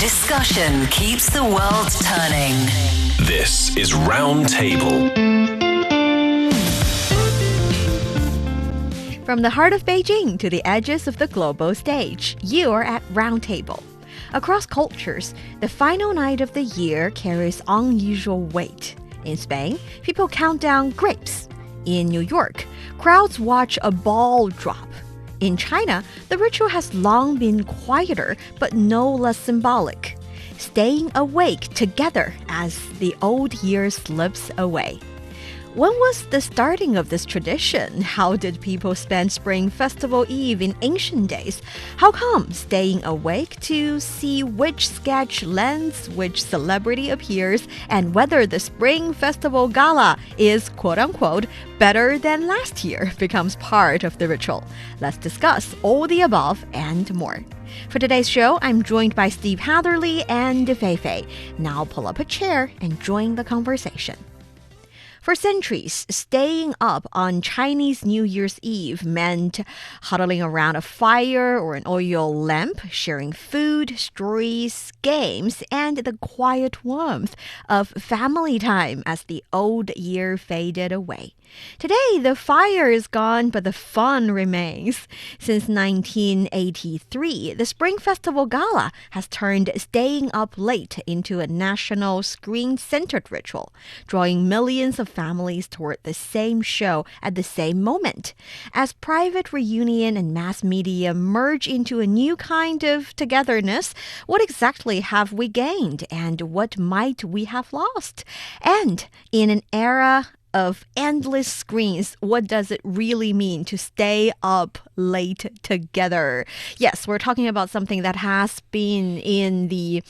Discussion keeps the world turning. This is Round Table. From the heart of Beijing to the edges of the global stage, you are at Round Table. Across cultures, the final night of the year carries unusual weight. In Spain, people count down grapes. In New York, crowds watch a ball drop. In China, the ritual has long been quieter, but no less symbolic. Staying awake together as the old year slips away. When was the starting of this tradition? How did people spend Spring Festival Eve in ancient days? How come staying awake to see which sketch lands, which celebrity appears, and whether the Spring Festival Gala is quote-unquote better than last year becomes part of the ritual? Let's discuss all the above and more. For today's show, I'm joined by Steve Hatherley and Fei Fei. Now pull up a chair and join the conversation. For centuries, staying up on Chinese New Year's Eve meant huddling around a fire or an oil lamp, sharing food, stories, games, and the quiet warmth of family time as the old year faded away. Today, the fire is gone, but the fun remains. Since 1983, the Spring Festival Gala has turned staying up late into a national screen-centered ritual, drawing millions of families toward the same show at the same moment. As private reunion and mass media merge into a new kind of togetherness, what exactly have we gained, and what might we have lost? And in an era of endless screens, what does it really mean to stay up late together? Yes, we're talking about something that has been in the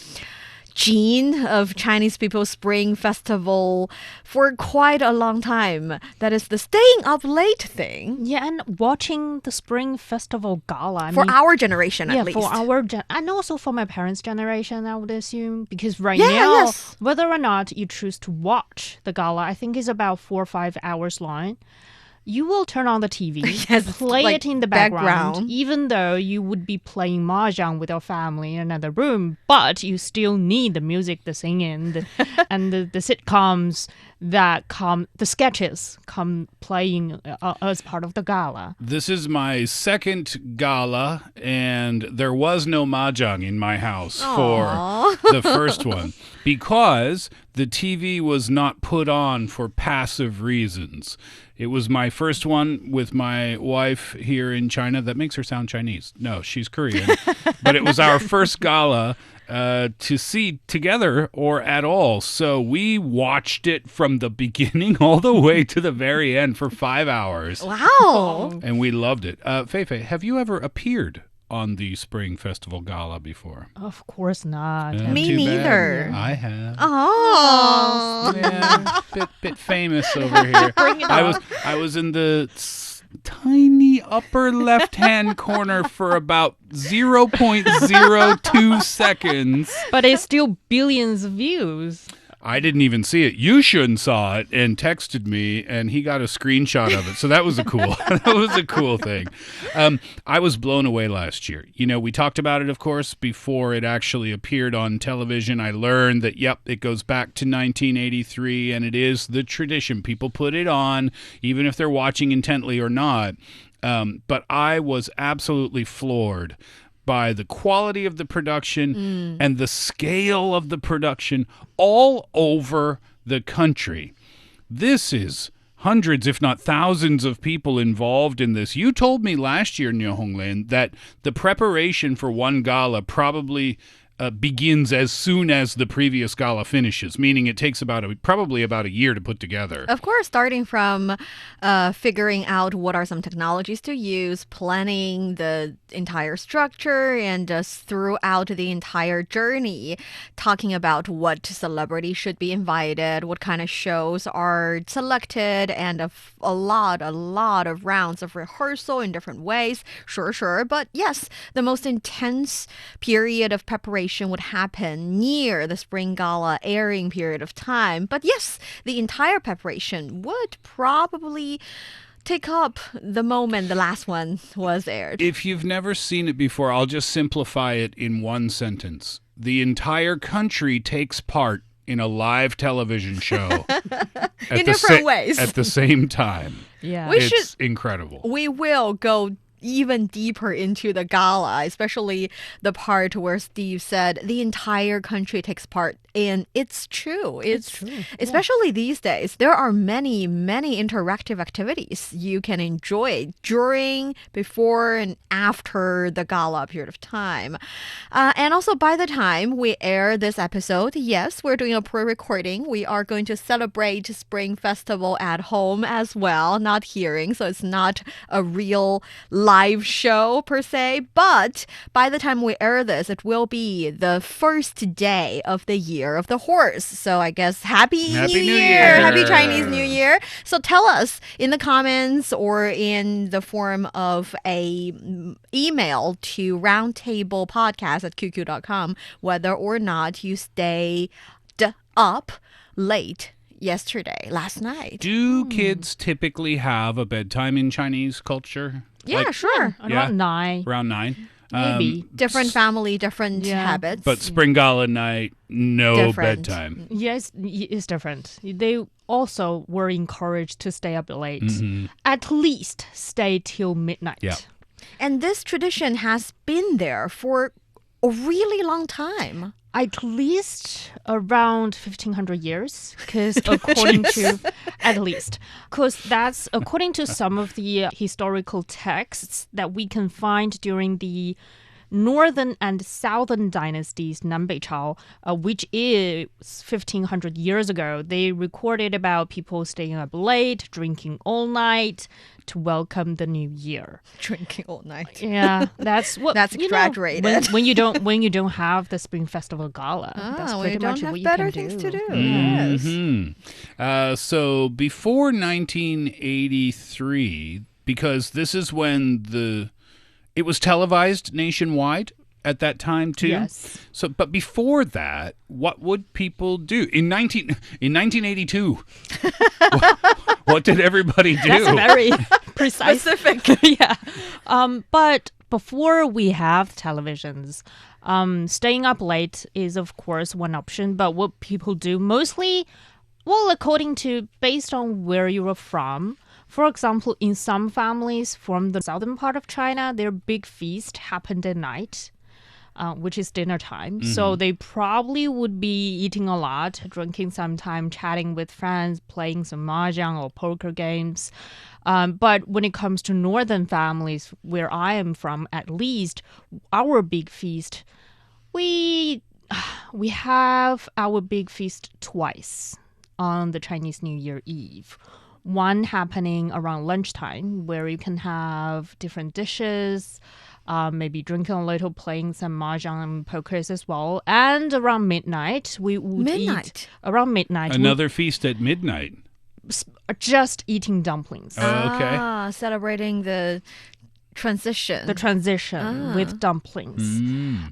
gene of Chinese people's Spring Festival for quite a long time. That is the staying up late thing. Yeah, and watching the Spring Festival Gala. For our generation, at least. Yeah, for our and also for my parents' generation, I would assume. Because now, yes. Whether or not you choose to watch the gala, I think is about 4 or 5 hours long. You will turn on the TV, play it in the background, even though you would be playing mahjong with your family in another room, but you still need the music, the singing, and the sitcoms that the sketches come playing as part of the gala. This is my second gala, and there was no mahjong in my house for the first one because the TV was not put on for passive reasons. It was my first one with my wife here in China. That makes her sound Chinese. No, she's Korean. But it was our first gala to see together or at all. So we watched it from the beginning all the way to the very end for 5 hours. Wow. And we loved it. Fei Fei, have you ever appeared on the Spring Festival Gala before? Of course not. Me Too neither. bad. I have. Oh. Yeah, bit famous over here. I was in the tiny upper left-hand corner for about 0.02 seconds. But it's still billions of views. I didn't even see it. Yushin saw it and texted me, and he got a screenshot of it. So that was a cool thing. I was blown away last year. You know, we talked about it, of course, before it actually appeared on television. I learned that, it goes back to 1983, and it is the tradition. People put it on, even if they're watching intently or not. But I was absolutely floored by the quality of the production and the scale of the production all over the country. This is hundreds, if not thousands of people involved in this. You told me last year, Niu Honglin, that the preparation for one gala probably begins as soon as the previous gala finishes, meaning it takes probably about a year to put together. Of course, starting from figuring out what are some technologies to use, planning the entire structure, and throughout the entire journey, talking about what celebrities should be invited, what kind of shows are selected, and a lot of rounds of rehearsal in different ways. Sure. But yes, the most intense period of preparation would happen near the Spring Gala airing period of time. But yes, the entire preparation would probably take up the moment the last one was aired. If you've never seen it before, I'll just simplify it in one sentence. The entire country takes part in a live television show in different ways at the same time. Yeah. It's incredible. We will go even deeper into the gala, especially the part where Steve said the entire country takes part. And it's true. It's true. Especially these days, there are many, many interactive activities you can enjoy during, before, and after the gala period of time. And also, by the time we air this episode, yes, we're doing a pre-recording. We are going to celebrate Spring Festival at home as well, not hearing. So it's not a real live show per se. But by the time we air this, it will be the first day of the year of the horse. So I guess Happy New Year! Happy Chinese New Year! So tell us in the comments or in the form of a email to roundtablepodcast@qq.com whether or not you stayed up late last night. Do kids typically have a bedtime in Chinese culture? Yeah, sure. Around 9. Around 9? Maybe. Different family, different habits. But Spring Gala night, no Different. bedtime. Yes, it's different. They also were encouraged to stay up late. At least stay till midnight. Yeah. And this tradition has been there for a really long time. At least around 1500 years, because according to that's according to some of the historical texts that we can find during the Northern and Southern dynasties, Nanbei Chao, which is 1500 years ago. They recorded about people staying up late, drinking all night to welcome the new year. Drinking all night. Yeah, that's what That's exaggerated. When you don't have the Spring Festival Gala, that's pretty much what you better can things do. to do. Yes. So before 1983, because this is when it was televised nationwide at that time too. Yes. So, but before that, what would people do in 1982? What did everybody do? That's very precise. Specific. Yeah. But before we have televisions, staying up late is of course one option. But what people do mostly, based on where you are from. For example, in some families from the southern part of China, their big feast happened at night, which is dinner time. So they probably would be eating a lot, drinking some time, chatting with friends, playing some mahjong or poker games. But when it comes to northern families, where I am from, at least, our big feast, we have our big feast twice on the Chinese New Year Eve. One happening around lunchtime, where you can have different dishes, maybe drinking a little, playing some mahjong and pokers as well. And around midnight, we would eat. Around midnight. Another feast at midnight. Just eating dumplings. Oh, okay. Celebrating the transition. With dumplings.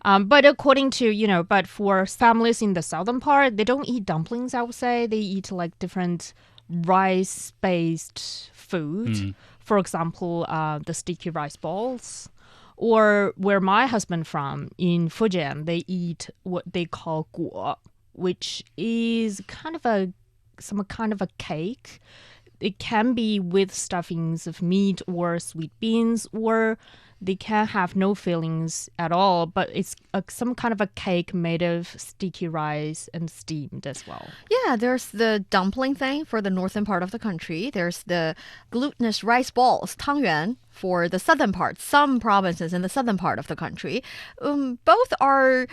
But according to, but for families in the southern part, they don't eat dumplings, I would say. They eat like different rice-based food. For example, the sticky rice balls. Or where my husband from, in Fujian, they eat what they call guo, which is some kind of a cake. It can be with stuffings of meat or sweet beans, or they can have no fillings at all, but it's some kind of a cake made of sticky rice and steamed as well. Yeah, there's the dumpling thing for the northern part of the country. There's the glutinous rice balls, 汤圆, for the southern part. Some provinces in the southern part of the country. Both are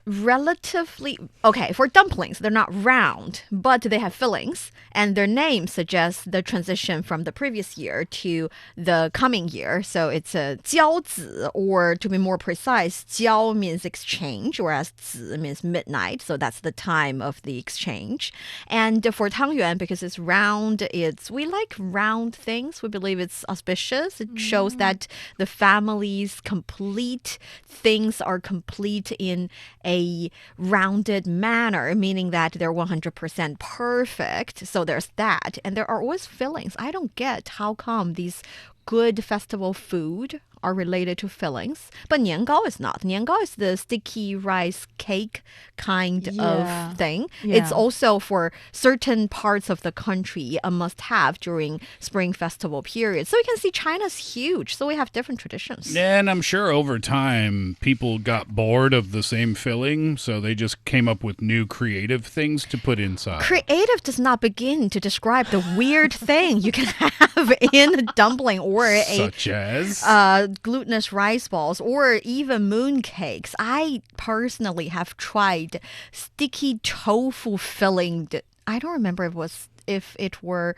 relatively okay for dumplings. They're not round, but they have fillings, and their name suggests the transition from the previous year to the coming year. So it's a 交子, or to be more precise, 交 means exchange, whereas 子 means midnight. So that's the time of the exchange. And for 汤圆, because it's round, we like round things. We believe it's auspicious. It shows that the family's things are complete in a a rounded manner, meaning that they're 100% perfect. So there's that. And there are always fillings. I don't get how come these good festival food are related to fillings. But 年糕 is not. 年糕 is the sticky rice cake kind of thing. Yeah. It's also for certain parts of the country a must-have during Spring Festival period. So you can see China's huge. So we have different traditions. And I'm sure over time people got bored of the same filling, so they just came up with new creative things to put inside. Creative does not begin to describe the weird thing you can have in a dumpling or Such as? Glutinous rice balls or even moon cakes. I personally have tried sticky tofu filling. I don't remember if it were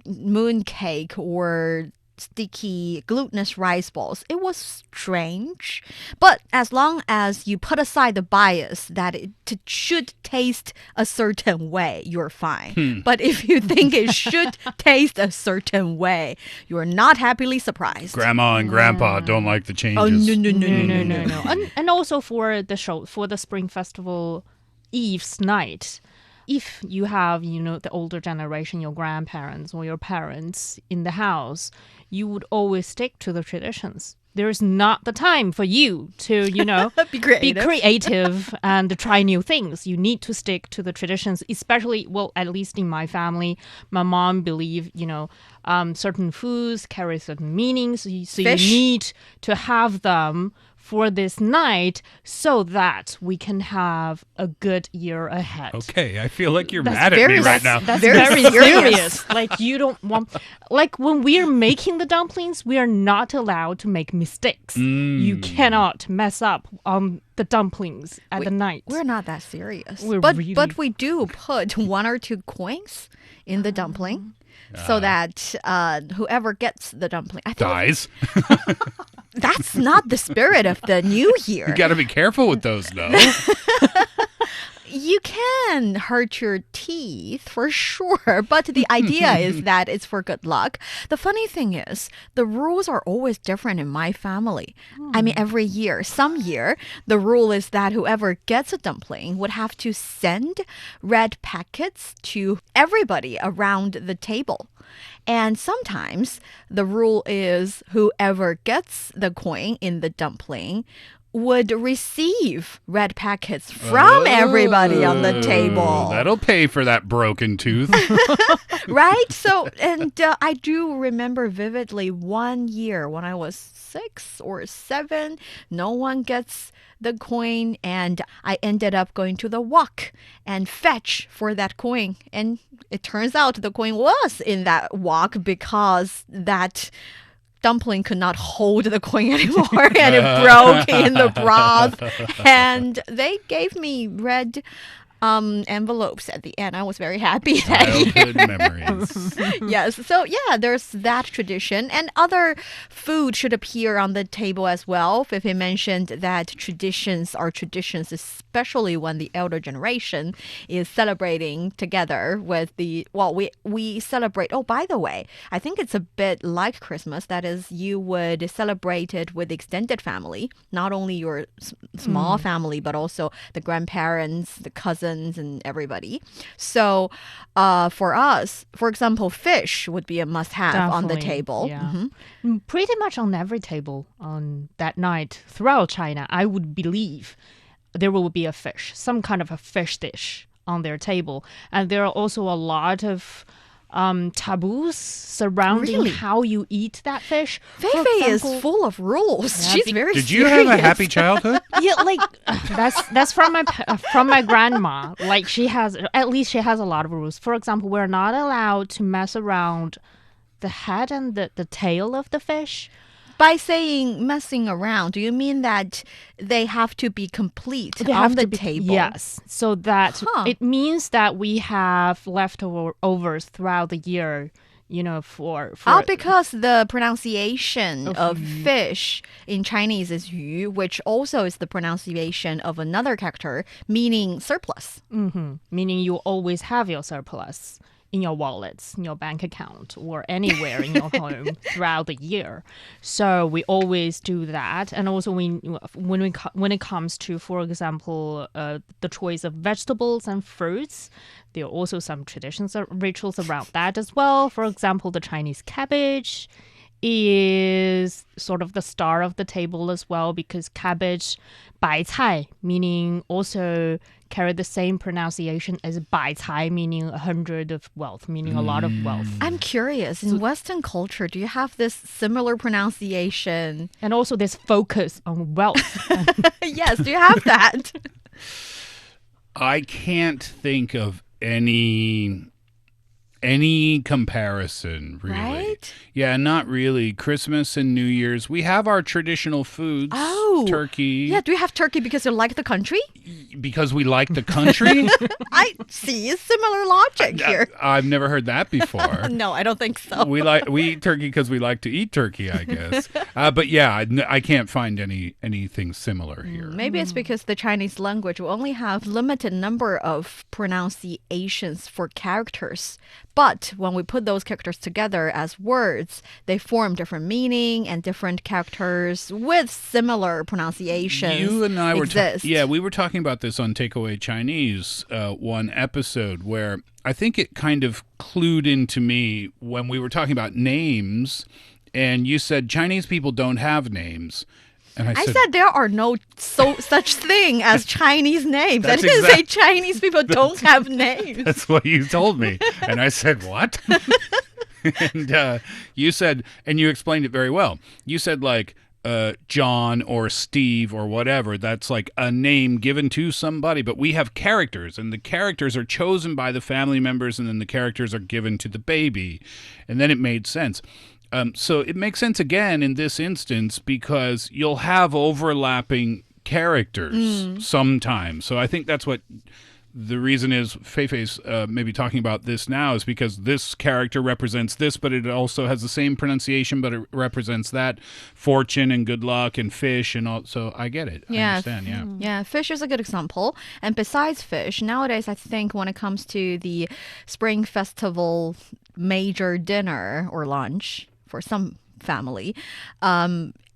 moon cake or sticky glutinous rice balls. It was strange, but as long as you put aside the bias that it should taste a certain way, you're fine. But if you think it should taste a certain way, you're not happily surprised. Grandma and Grandpa don't like the changes. Oh, no. And also for the Spring Festival Eve's night, if you have, the older generation, your grandparents or your parents in the house, you would always stick to the traditions. There is not the time for you to, Be creative. be creative and try new things. You need to stick to the traditions, especially, well, at least in my family, my mom believed, certain foods carry certain meanings. So Fish. you need to have them for this night so that we can have a good year ahead. Okay, I feel like you're That's mad at very- me right now. That's Very very serious. serious. Like, you don't want... Like, when we are making the dumplings, we are not allowed to make mistakes. You cannot mess up on the dumplings at the night. We're not that serious. We're But really- we do put 1 or 2 coins in the dumpling so that whoever gets the dumpling... I thought Dies. that's not the spirit of the new year. You got to be careful with those, though. You can hurt your teeth for sure, but the idea is that it's for good luck. The funny thing is, the rules are always different in my family. I mean, every year. Some year, the rule is that whoever gets a dumpling would have to send red packets to everybody around the table. And sometimes the rule is whoever gets the coin in the dumpling would receive red packets from everybody on the table. That'll pay for that broken tooth. Right? So, and I do remember vividly one year when I was 6 or 7, no one gets the coin, and I ended up going to the wok and fetch for that coin. And it turns out the coin was in that wok because that dumpling could not hold the coin anymore and it broke in the broth. And they gave me red envelopes at the end. I was very happy that year. Childhood memories. Yes. So yeah, there's that tradition, and other food should appear on the table as well. Fei Fei mentioned that traditions are traditions, especially when the elder generation is celebrating together with we celebrate. Oh, by the way, I think it's a bit like Christmas. That is, you would celebrate it with extended family, not only your small family, but also the grandparents, the cousins, and everybody. So for us, for example, fish would be a must-have on the Definitely, table. yeah. Pretty much on every table on that night throughout China, I would believe there will be a fish, some kind of a fish dish on their table. And there are also a lot of taboos surrounding Really? how you eat that fish. Fei For Fei is example- full of rules. Yeah, She's very Did you have a serious. happy childhood? Yeah, like that's from my grandma. Like, she has a lot of rules. For example, we're not allowed to mess around the head and the tail of the fish. By saying messing around, do you mean that they have to be complete They on have the to be- table? Yes, so that Huh. it means that we have leftovers throughout the year. For Because the pronunciation of fish in Chinese is yu, which also is the pronunciation of another character meaning surplus. meaning you always have your surplus in your wallets, in your bank account, or anywhere in your home throughout the year. So we always do that. And also when it comes to, for example, the choice of vegetables and fruits, there are also some traditions or rituals around that as well. For example, the Chinese cabbage is sort of the star of the table as well, because cabbage, 白菜, meaning also carry the same pronunciation as 百财, meaning 100 of wealth, meaning a lot of wealth. I'm curious, in Western culture, do you have this similar pronunciation? And also this focus on wealth. Yes, do you have that? I can't think of any comparison, really. Right? Yeah, not really. Christmas and New Year's, we have our traditional foods. Oh. Turkey. Yeah, do you have turkey because you like the country? Because we like the country? I see a similar logic here. I've never heard that before. No, I don't think so. We eat turkey because we like to eat turkey, I guess. But yeah, I can't find anything similar here. Maybe it's because the Chinese language will only have limited number of pronunciations for characters. But when we put those characters together as words, they form different meaning and different characters with similar pronunciations. You and I exist. we were talking about this on Takeaway Chinese one episode where I think it kind of clued into me when we were talking about names, and you said Chinese people don't have names. And I said there are no such thing as Chinese names. I didn't say Chinese people don't have names. That's what you told me. And I said, what? And you said, and you explained it very well. You said like John or Steve or whatever. That's like a name given to somebody. But we have characters, and the characters are chosen by the family members, and then the characters are given to the baby. And then it made sense. So it makes sense again in this instance because you'll have overlapping characters sometimes. So I think that's what the reason is Fei Fei's maybe talking about this now is because this character represents this, but it also has the same pronunciation, but it represents that fortune and good luck and fish and all. So I get it. I understand, yeah. Yeah, fish is a good example. And besides fish, nowadays I think when it comes to the Spring Festival major dinner or lunch, for some family,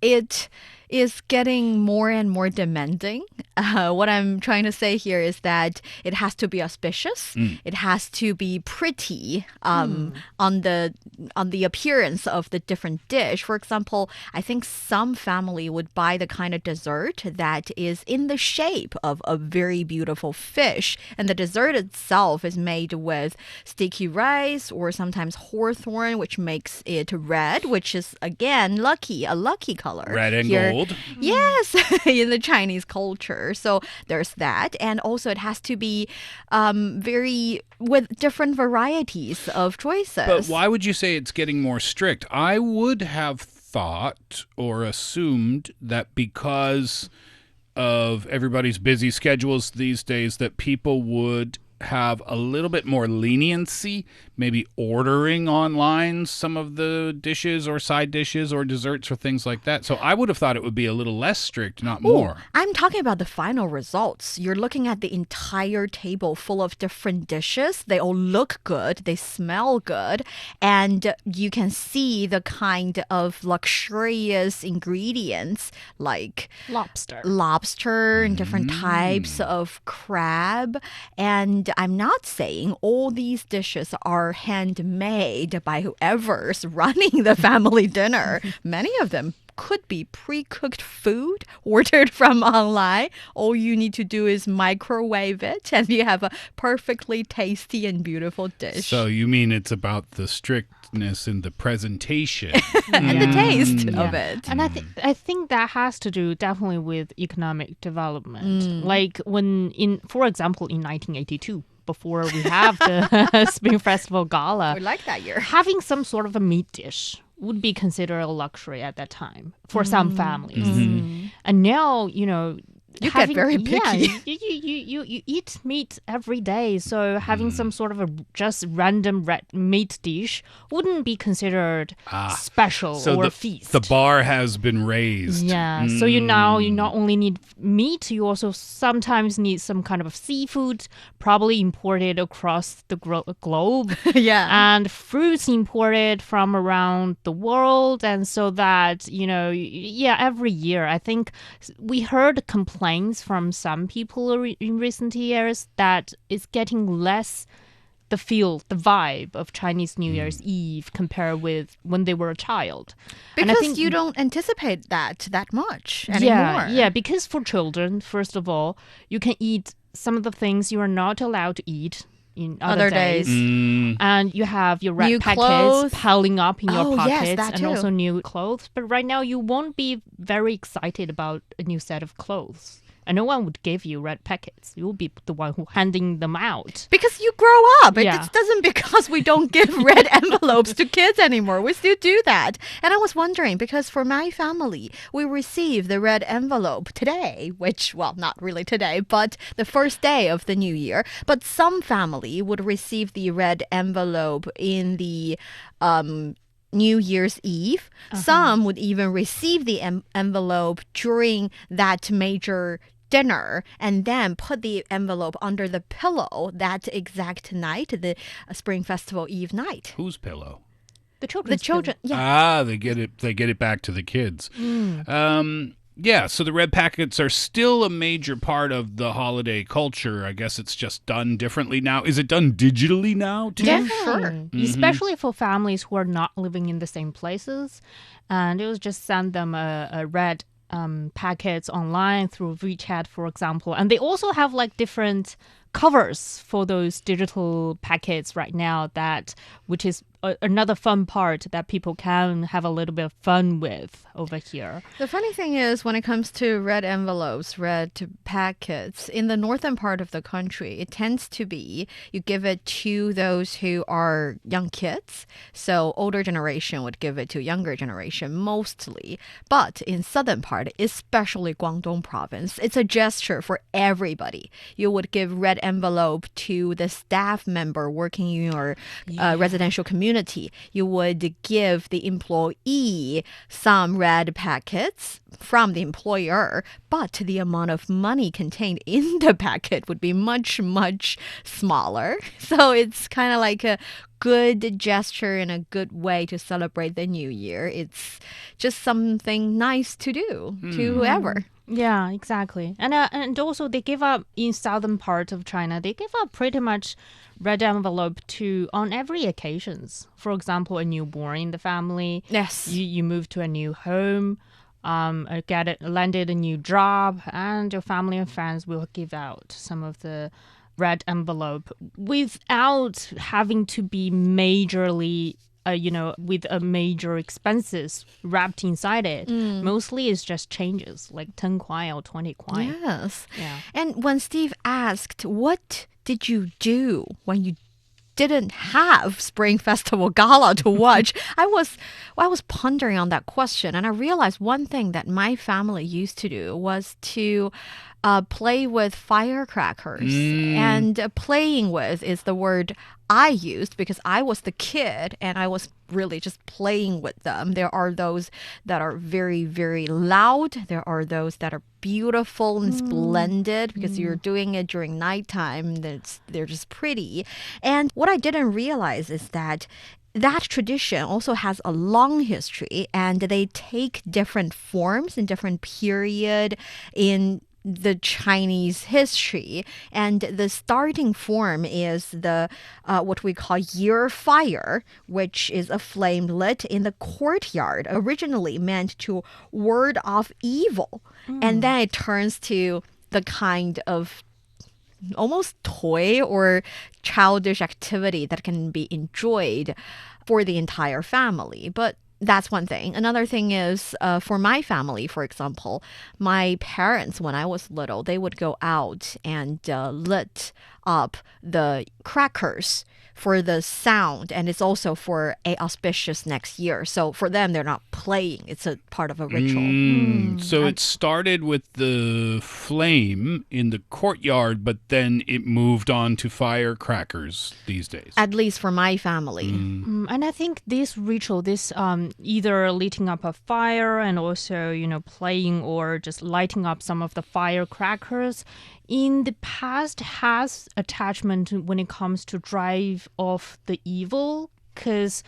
it is getting more and more demanding. What I'm trying to say here is that it has to be auspicious. It has to be pretty on the appearance of the different dish. For example, I think some family would buy the kind of dessert that is in the shape of a very beautiful fish. And the dessert itself is made with sticky rice or sometimes hawthorn, which makes it red, which is, again, a lucky color. Red and gold. Yes, in the Chinese culture. So there's that. And also it has to be with different varieties of choices. But why would you say it's getting more strict? I would have thought or assumed that because of everybody's busy schedules these days that people would have a little bit more leniency, maybe ordering online some of the dishes or side dishes or desserts or things like that. So I would have thought it would be a little less strict, not more. I'm talking about the final results. You're looking at the entire table full of different dishes. They all look good. They smell good. And you can see the kind of luxurious ingredients like lobster and different types of crab. And I'm not saying all these dishes are handmade by whoever's running the family dinner. Many of them could be pre-cooked food ordered from online. All you need to do is microwave it and you have a perfectly tasty and beautiful dish. So you mean it's about the strictness in the presentation and the taste of it. And I think that has to do definitely with economic development. Like for example, in 1982, before we have the Spring Festival Gala, we like that year. Having some sort of a meat dish would be considered a luxury at that time for some families. And now, get very picky. Yeah, you eat meat every day, so having some sort of a just random red meat dish wouldn't be considered special or a feast. The bar has been raised. Yeah, so you not only need meat, you also sometimes need some kind of seafood, probably imported across the globe. Yeah. And fruits imported from around the world. And so that, every year, I think we heard complaints from some people in recent years that it's getting less the vibe of Chinese New Year's Eve compared with when they were a child. Because and I think, you don't anticipate that much anymore. Yeah, because for children, first of all, you can eat some of the things you are not allowed to eat in other days. And you have your red new packets clothes. piling up in your pockets, yes, that and too. also new clothes. But right now, you won't be very excited about a new set of clothes. And no one would give you red packets. You'll be the one who handing them out. Because you grow up. It Yeah. doesn't because we don't give red envelopes to kids anymore. We still do that. And I was wondering, because for my family, we received the red envelope today, which, well, not really today, but the first day of the new year. But some family would receive the red envelope in the New Year's Eve. Some would even receive the envelope during that major dinner and then put the envelope under the pillow that exact night, the Spring Festival Eve night. Whose pillow? The children. Yeah. They get it back to the kids. Yeah, so the red packets are still a major part of the holiday culture. I guess it's just done differently now. Is it done digitally now, too? Yeah, sure. Especially for families who are not living in the same places. And it was just send them a red packets online through WeChat, for example. And they also have like different covers for those digital packets right now, which is another fun part that people can have a little bit of fun with over here. The funny thing is, when it comes to red envelopes, red packets, in the northern part of the country, it tends to be you give it to those who are young kids. So older generation would give it to younger generation mostly. But in southern part, especially Guangdong province, it's a gesture for everybody. You would give red envelope to the staff member working in your residential community. You would give the employee some red packets from the employer, but the amount of money contained in the packet would be much, much smaller. So it's kind of like a good gesture and a good way to celebrate the new year. It's just something nice to do to whoever. Yeah, exactly. And also they give up in southern part of China, they give up pretty much red envelope on every occasions. For example, a newborn in the family. Yes. You move to a new home, landed a new job, and your family and friends will give out some of the red envelope without having to be majorly with a major expenses wrapped inside it. Mostly it's just changes, like 10 kuai or 20 kuai. Yes. Yeah. And when Steve asked, what did you do when you didn't have Spring Festival Gala to watch, I was pondering on that question, and I realized one thing that my family used to do was to play with firecrackers. And playing with is the word I used because I was the kid and I was really just playing with them. There are those that are very, very loud. There are those that are beautiful and splendid because you're doing it during nighttime. They're just pretty. And what I didn't realize is that tradition also has a long history, and they take different forms in different period in the Chinese history. And the starting form is the what we call year fire, which is a flame lit in the courtyard, originally meant to ward off evil. And then it turns to the kind of almost toy or childish activity that can be enjoyed for the entire family. But that's one thing. Another thing is, for my family, for example, my parents, when I was little, they would go out and lit up the crackers for the sound, and it's also for a auspicious next year. So for them, they're not playing. It's a part of a ritual. So it started with the flame in the courtyard, but then it moved on to firecrackers these days. At least for my family. And I think this ritual, this either lighting up a fire and also, playing or just lighting up some of the firecrackers, in the past has attachment when it comes to drive off the evil. Because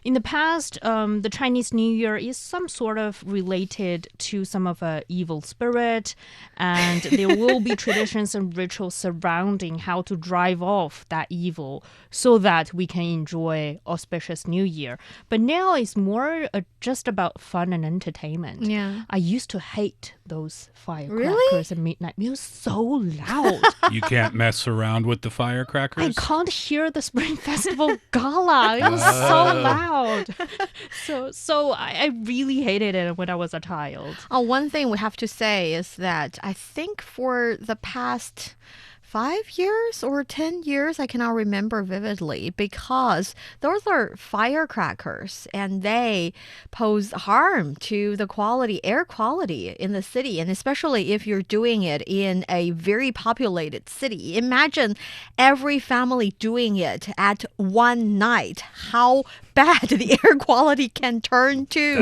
in the past, the Chinese New Year is some sort of related to some of a evil spirit, and there will be traditions and rituals surrounding how to drive off that evil so that we can enjoy auspicious New Year. But now it's more just about fun and entertainment. Yeah. I used to hate those firecrackers at midnight. It was so loud. You can't mess around with the I firecrackers? can't hear the Spring Festival Gala. It was so loud. So I really hated it when I was a child. One thing we have to say is that I think for the past 5 years or 10 years, I cannot remember vividly, because those are firecrackers and they pose harm to the air quality in the city. And especially if you're doing it in a very populated city. Imagine every family doing it at one night. How bad the air quality can turn to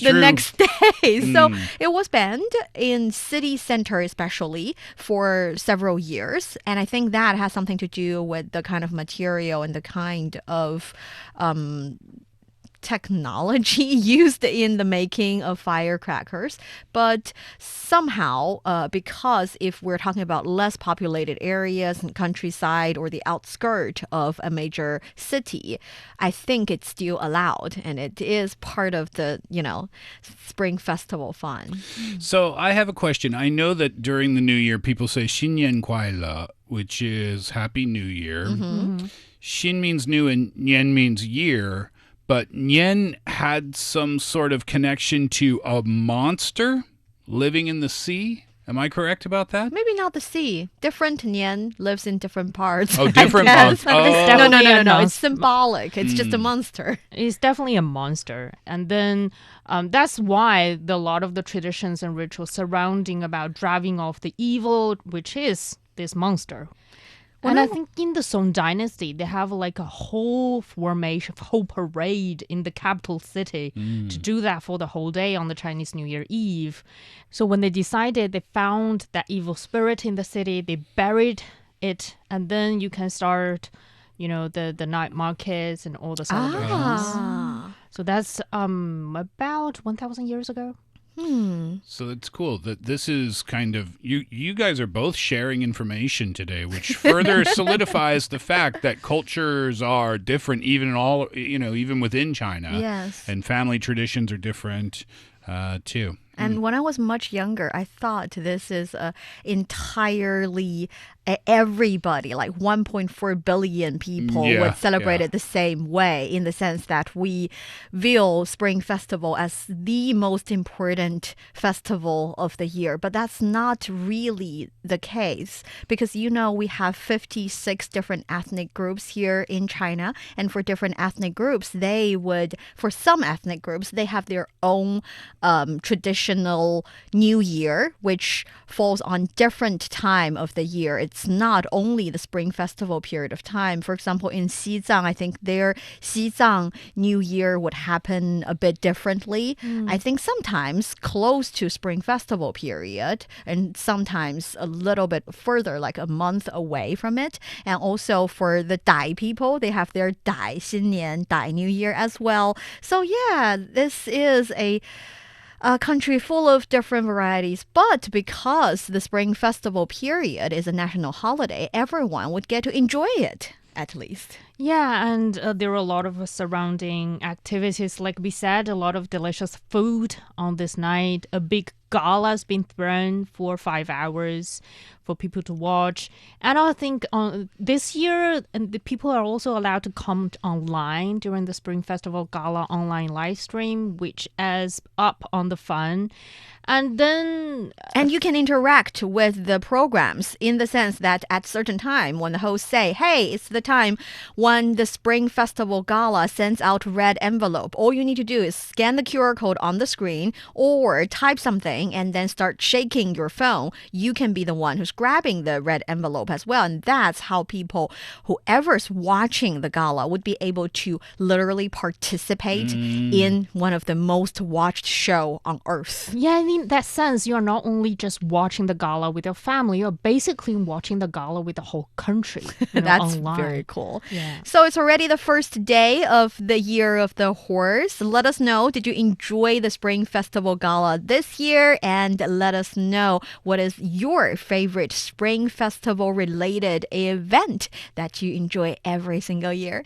the next day. So it was banned in city center especially for several years. And I think that has something to do with the kind of material and the kind of technology used in the making of firecrackers. But somehow, because if we're talking about less populated areas and countryside or the outskirt of a major city, I think it's still allowed, and it is part of the, Spring Festival fun. So I have a question. I know that during the New Year, people say 新年快乐, which is Happy New Year. Xin means new and Nian means year. But Nian had some sort of connection to a monster living in the sea. Am I correct about that? Maybe not the sea. Different Nian lives in different parts. Oh, different monsters. Oh. No. It's symbolic. It's just a monster. It's definitely a monster. And then that's why a lot of the traditions and rituals surrounding about driving off the evil, which is this monster. And I think in the Song Dynasty, they have like a whole formation, whole parade in the capital city to do that for the whole day on the Chinese New Year Eve. So when they decided, they found that evil spirit in the city, they buried it, and then you can start, the night markets and all the celebrations. So that's about 1,000 years ago. So it's cool that this is kind of, you guys are both sharing information today, which further solidifies the fact that cultures are different, even within China. Yes. And family traditions are different too. And when I was much younger, I thought this is entirely everybody, like 1.4 billion people would celebrate it the same way, in the sense that we view Spring Festival as the most important festival of the year. But that's not really the case, because we have 56 different ethnic groups here in China. And for different ethnic groups, for some ethnic groups, they have their own traditional New Year, which falls on different time of the year. It's not only the Spring Festival period of time. For example, in Xizang, I think their Xizang New Year would happen a bit differently. I think sometimes close to Spring Festival period, and sometimes a little bit further, like a month away from it. And also for the Dai people, they have their Dai 新年, Dai New Year as well. So yeah, this is a country full of different varieties, but because the Spring Festival period is a national holiday, everyone would get to enjoy it at least. Yeah, and there are a lot of surrounding activities. Like we said, a lot of delicious food on this night. A big gala's been thrown for 5 hours for people to watch. And I think this year, and the people are also allowed to comment online during the Spring Festival Gala online live stream, which adds up on the fun. And then... And you can interact with the programs in the sense that at certain time when the hosts say, hey, it's the time when the Spring Festival Gala sends out red envelope. All you need to do is scan the QR code on the screen or type something and then start shaking your phone. You can be the one who's grabbing the red envelope as well. And that's how people, whoever's watching the gala, would be able to literally participate in one of the most watched show on earth. Yeah, I mean, in that sense, you're not only just watching the gala with your family, you're basically watching the gala with the whole country. That's online. Very cool. Yeah. So it's already the first day of the Year of the Horse. Let us know, did you enjoy the Spring Festival Gala this year? And let us know what is your favorite Spring Festival related event that you enjoy every single year.